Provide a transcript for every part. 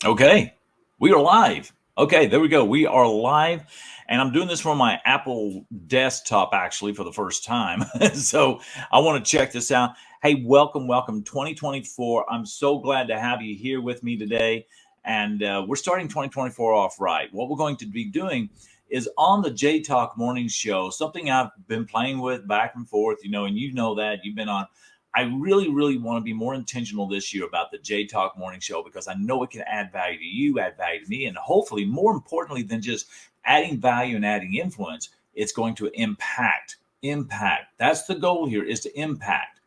Okay, we are live. Okay, there we go. We are live, and I'm doing this from my Apple desktop actually for the first time. So I want to check this out. Hey, welcome 2024. I'm so glad to have you here with me today. And we're starting 2024 off right. What we're going to be doing is on the J Talk Morning Show, something I've been playing with back and forth, and you know that you've been on. I really want to be more intentional this year about the J Talk Morning Show because I know it can add value to you, add value to me, and hopefully, more importantly than just adding value and adding influence, it's going to impact. Impact. That's the goal here: is to impact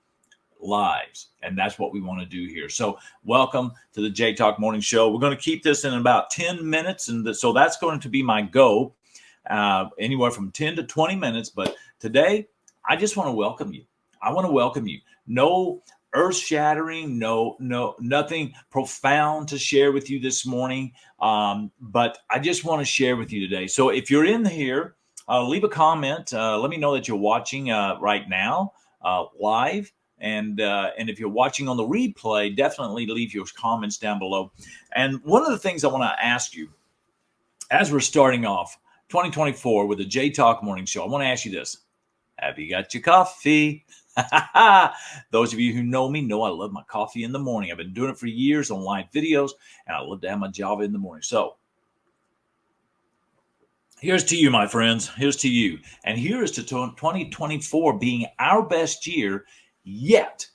lives, and that's what we want to do here. So, welcome to the J Talk Morning Show. We're going to keep this in about 10 minutes, and so that's going to be my goal, anywhere from 10 to 20 minutes. But today, I just want to welcome you. I want to welcome you. No earth shattering, nothing profound to share with you this morning. But I just want to share with you today. So if you're in here, leave a comment. Let me know that you're watching right now, live. And if you're watching on the replay, definitely leave your comments down below. And one of the things I want to ask you as we're starting off 2024 with the J Talk Morning Show, I want to ask you this. Have you got your coffee? Those of you who know me know I love my coffee in the morning. I've been doing it for years on live videos, and I love to have my Java in the morning. So here's to you, my friends. Here's to you. And here is to 2024 being our best year yet.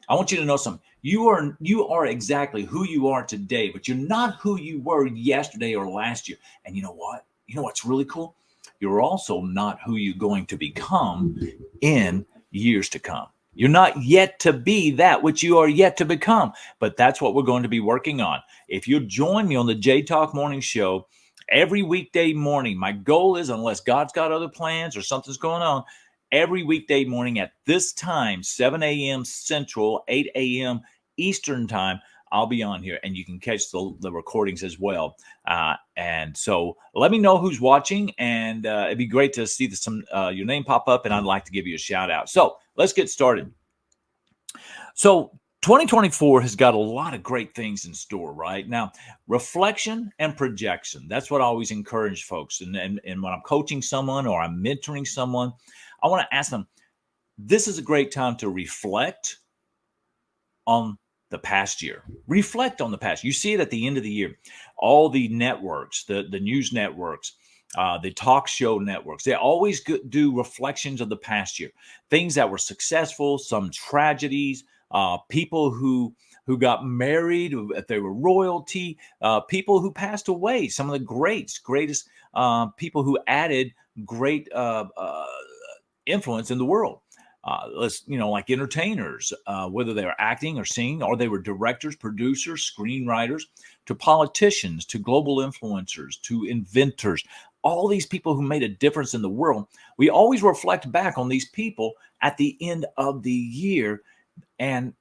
I want you to know something. You are exactly who you are today, but you're not who you were yesterday or last year. And you know what? You know what's really cool? You're also not who you're going to become in years to come. You're not yet to be that which you are yet to become, but that's what we're going to be working on. If you join me on the J Talk Morning Show every weekday morning, my goal is, unless God's got other plans or something's going on, every weekday morning at this time, 7 a.m. Central, 8 a.m. Eastern time, I'll be on here, and you can catch the recordings as well. And so let me know who's watching, and it'd be great to see your name pop up, and I'd like to give you a shout out. So let's get started. So 2024 has got a lot of great things in store right now. Reflection and projection. That's what I always encourage folks. And when I'm coaching someone or I'm mentoring someone, I want to ask them, this is a great time to reflect on the past year. Reflect on the past. You see it at the end of the year. All the networks, the news networks, the talk show networks, they always do reflections of the past year. Things that were successful, some tragedies, people who got married, if they were royalty, people who passed away, some of the greatest people who added great influence in the world. Like entertainers, whether they were acting or singing, or they were directors, producers, screenwriters, to politicians, to global influencers, to inventors, all these people who made a difference in the world. We always reflect back on these people at the end of the year, and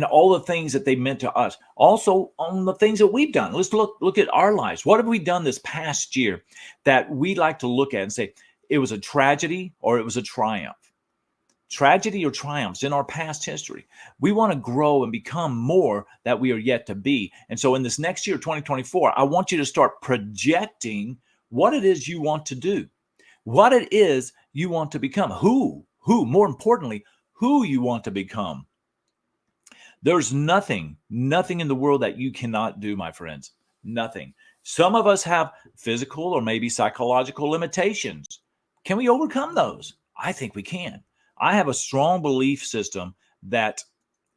all the things that they meant to us. Also on the things that we've done. Let's look at our lives. What have we done this past year that we like to look at and say it was a tragedy or it was a triumph? Tragedy or triumphs in our past history. We want to grow and become more that we are yet to be. And so in this next year, 2024, I want you to start projecting what it is you want to do, what it is you want to become, more importantly, who you want to become. There's nothing in the world that you cannot do, my friends. Nothing. Some of us have physical or maybe psychological limitations. Can we overcome those? I think we can. I have a strong belief system that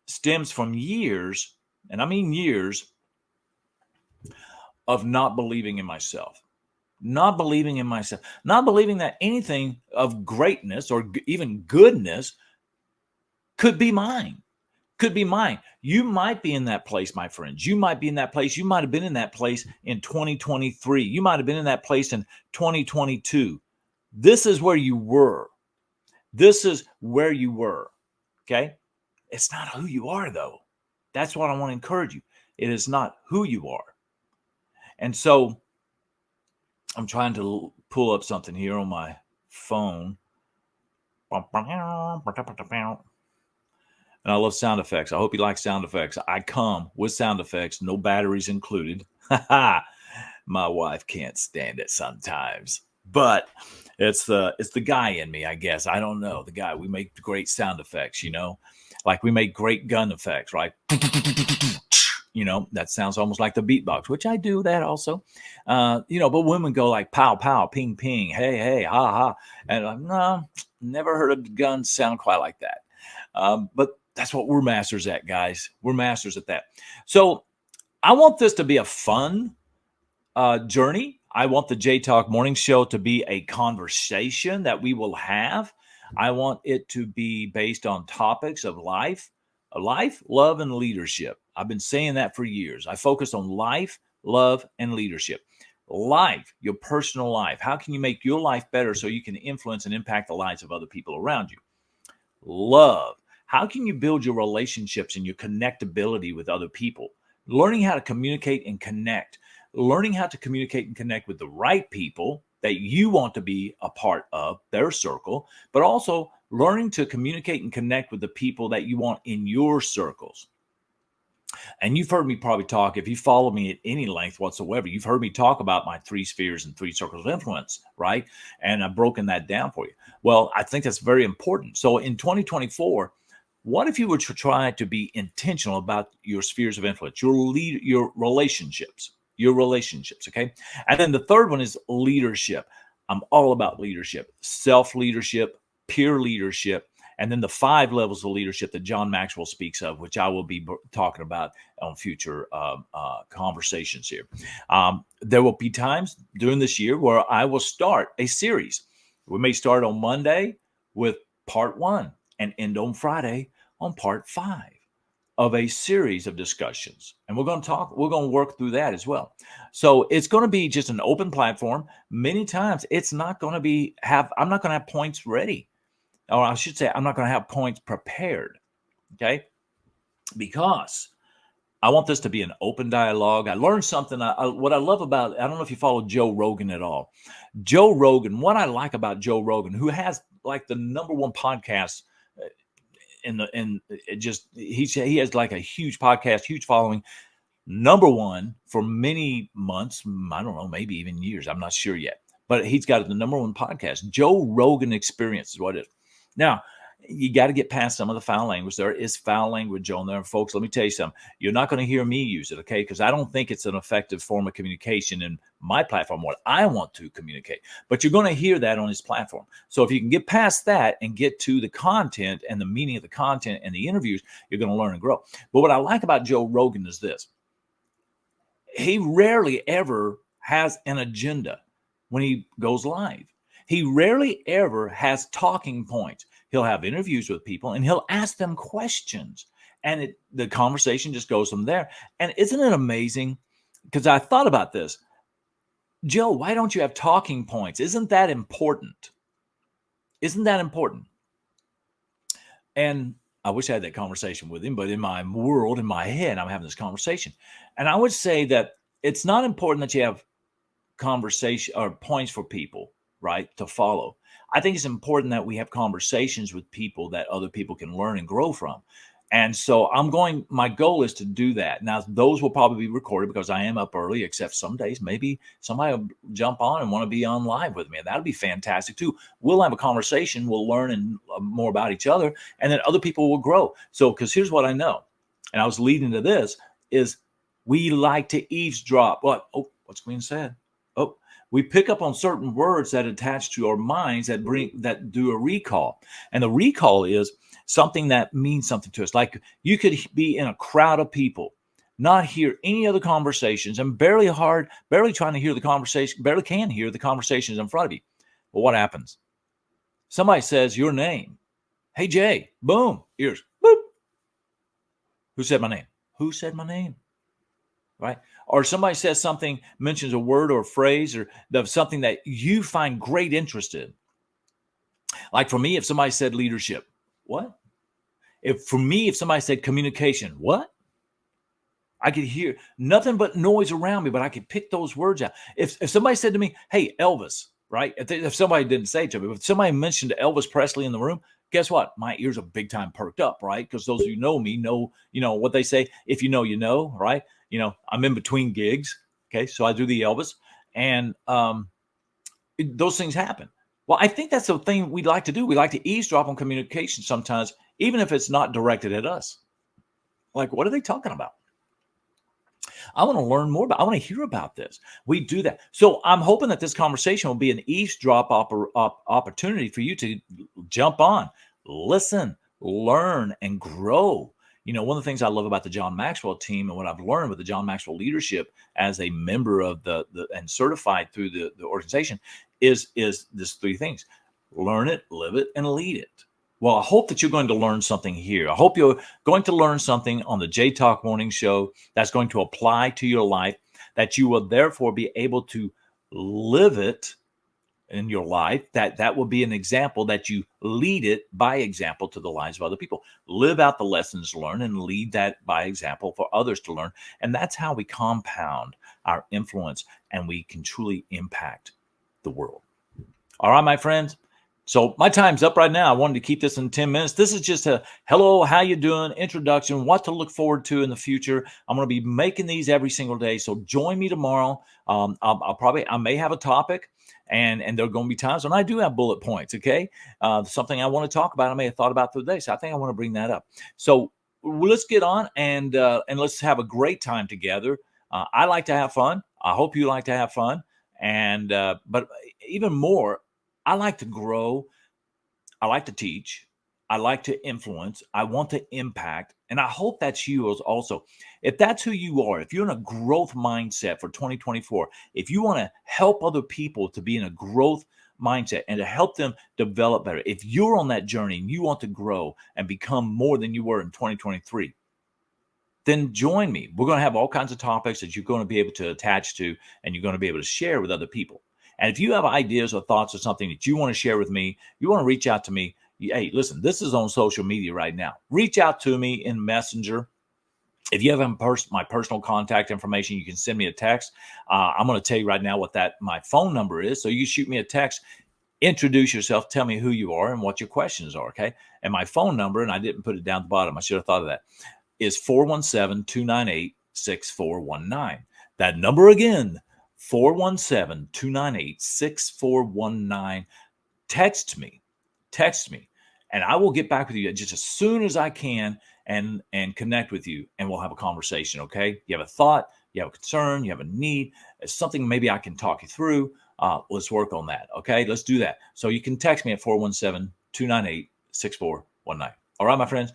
stems from years, and I mean years, of not believing in myself. Not believing in myself. Not believing that anything of greatness or even goodness could be mine. Could be mine. You might be in that place, my friends. You might be in that place. You might have been in that place in 2023. You might have been in that place in 2022. This is where you were. This is where you were, okay? It's not who you are, though. That's what I want to encourage you. It is not who you are. And so I'm trying to pull up something here on my phone. And I love sound effects. I hope you like sound effects. I come with sound effects, no batteries included. My wife can't stand it sometimes, but it's the guy in me, I guess. I don't know. The guy, we make great sound effects, like we make great gun effects, right? That sounds almost like the beatbox, which I do that also. But women go like pow, pow, ping, ping, hey, hey, ha, ha. And I'm no, never heard a gun sound quite like that. But that's what we're masters at, guys. We're masters at that. So I want this to be a fun journey. I want the J Talk Morning Show to be a conversation that we will have. I want it to be based on topics of life, love, and leadership. I've been saying that for years. I focus on life, love, and leadership. Life, your personal life. How can you make your life better so you can influence and impact the lives of other people around you? Love. How can you build your relationships and your connectability with other people? Learning how to communicate and connect. Learning how to communicate and connect with the right people that you want to be a part of their circle, but also learning to communicate and connect with the people that you want in your circles. And you've heard me probably talk, if you follow me at any length whatsoever, you've heard me talk about my 3 spheres and 3 circles of influence, right? And I've broken that down for you. Well, I think that's very important. So in 2024, what if you were to try to be intentional about your spheres of influence, your relationships, okay? And then the third one is leadership. I'm all about leadership, self-leadership, peer leadership, and then the 5 levels of leadership that John Maxwell speaks of, which I will be talking about on future conversations here. There will be times during this year where I will start a series. We may start on Monday with part 1 and end on Friday on part 5 of a series of discussions. And we're going to work through that as well. So it's going to be just an open platform. Many times it's not going to I'm not going to have points ready. Or I should say, I'm not going to have points prepared, okay? Because I want this to be an open dialogue. I learned something. What I love about, I don't know if you follow Joe Rogan at all. Joe Rogan, what I like about Joe Rogan, who has like the #1 podcast he has like a huge podcast, huge following, #1 for many months. I don't know, maybe even years. I'm not sure yet. But he's got the #1 podcast. Joe Rogan Experience is what it is. Now, you got to get past some of the foul language. There is foul language on there. And folks, let me tell you something. You're not going to hear me use it, okay? Because I don't think it's an effective form of communication in my platform, what I want to communicate. But you're going to hear that on his platform. So if you can get past that and get to the content and the meaning of the content and the interviews, you're going to learn and grow. But what I like about Joe Rogan is this. He rarely ever has an agenda when he goes live. He rarely ever has talking points. He'll have interviews with people and he'll ask them questions. And the conversation just goes from there. And isn't it amazing? Because I thought about this. Joe, why don't you have talking points? Isn't that important? Isn't that important? And I wish I had that conversation with him, but in my world, in my head, I'm having this conversation. And I would say that it's not important that you have conversation or points for people, right, to follow. I think it's important that we have conversations with people that other people can learn and grow from. And so my goal is to do that. Now, those will probably be recorded because I am up early, except some days maybe somebody will jump on and want to be on live with me. And that'll be fantastic too. We'll have a conversation. We'll learn more about each other, and then other people will grow. So, because here's what I know, and I was leading to this, is we like to eavesdrop. What? Oh, what's being said? Oh, we pick up on certain words that attach to our minds that do a recall. And the recall is something that means something to us. Like you could be in a crowd of people, not hear any other conversations, and barely trying to hear the conversation, barely can hear the conversations in front of you. Well, what happens? Somebody says your name. Hey, Jay, boom, ears, boop. Who said my name? Who said my name? Right? Or somebody says something, mentions a word or a phrase or something that you find great interest in. Like for me, if somebody said leadership, what? If somebody said communication, what? I could hear nothing but noise around me, but I could pick those words out. If somebody said to me, hey, Elvis, right? If somebody didn't say it to me, if somebody mentioned Elvis Presley in the room, guess what? My ears are big time perked up, right? Because those of you who know me know, what they say, if you know, right? I'm in between gigs. Okay, so I do the Elvis, and those things happen. Well, I think that's the thing we like to do. We like to eavesdrop on communication sometimes, even if it's not directed at us. Like, what are they talking about? I want to learn more about. I want to hear about this. We do that. So I'm hoping that this conversation will be an eavesdrop opportunity for you to jump on, listen, learn, and grow. One of the things I love about the John Maxwell team and what I've learned with the John Maxwell leadership as a member of the and certified through the organization is this three things: learn it, live it, and lead it. Well, I hope that you're going to learn something here. I hope you're going to learn something on the J Talk Morning Show that's going to apply to your life, that you will therefore be able to live it in your life, that will be an example, that you lead it by example to the lives of other people. Live out the lessons learned and lead that by example for others to learn. And that's how we compound our influence and we can truly impact the world. All right, my friends. So my time's up right now. I wanted to keep this in 10 minutes. This is just a hello, how you doing, introduction, what to look forward to in the future. I'm going to be making these every single day. So join me tomorrow. I may have a topic, and there are going to be times when I do have bullet points. Okay, something I want to talk about, I may have thought about the other day. So I think I want to bring that up. So let's get on and let's have a great time together. I like to have fun. I hope you like to have fun, and but even more, I like to grow. I like to teach. I like to influence. I want to impact. And I hope that's you also. If that's who you are, if you're in a growth mindset for 2024, if you want to help other people to be in a growth mindset and to help them develop better, if you're on that journey and you want to grow and become more than you were in 2023, then join me. We're going to have all kinds of topics that you're going to be able to attach to and you're going to be able to share with other people. And if you have ideas or thoughts or something that you want to share with me, you want to reach out to me. Hey, listen, this is on social media right now. Reach out to me in Messenger. If you have my personal contact information, you can send me a text. I'm going to tell you right now what my phone number is. So you shoot me a text, introduce yourself, tell me who you are and what your questions are, okay? And my phone number, and I didn't put it down at the bottom, I should have thought of that, is 417-298-6419. That number again, 417-298-6419. Text me, and I will get back with you just as soon as I can and connect with you, and we'll have a conversation, okay? You have a thought, you have a concern, you have a need, it's something maybe I can talk you through. Let's work on that, okay? Let's do that. So you can text me at 417-298-6419. All right, my friends,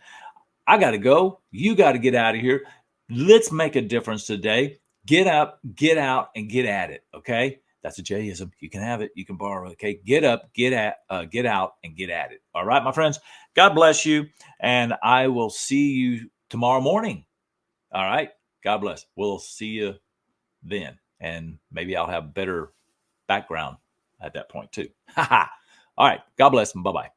I got to go. You got to get out of here. Let's make a difference today. Get up, get out, and get at it, okay? That's a J-ism. You can have it. You can borrow it, okay? Get up, get out, and get at it. All right, my friends? God bless you, and I will see you tomorrow morning. All right? God bless. We'll see you then, and maybe I'll have better background at that point too. All right. God bless, and bye-bye.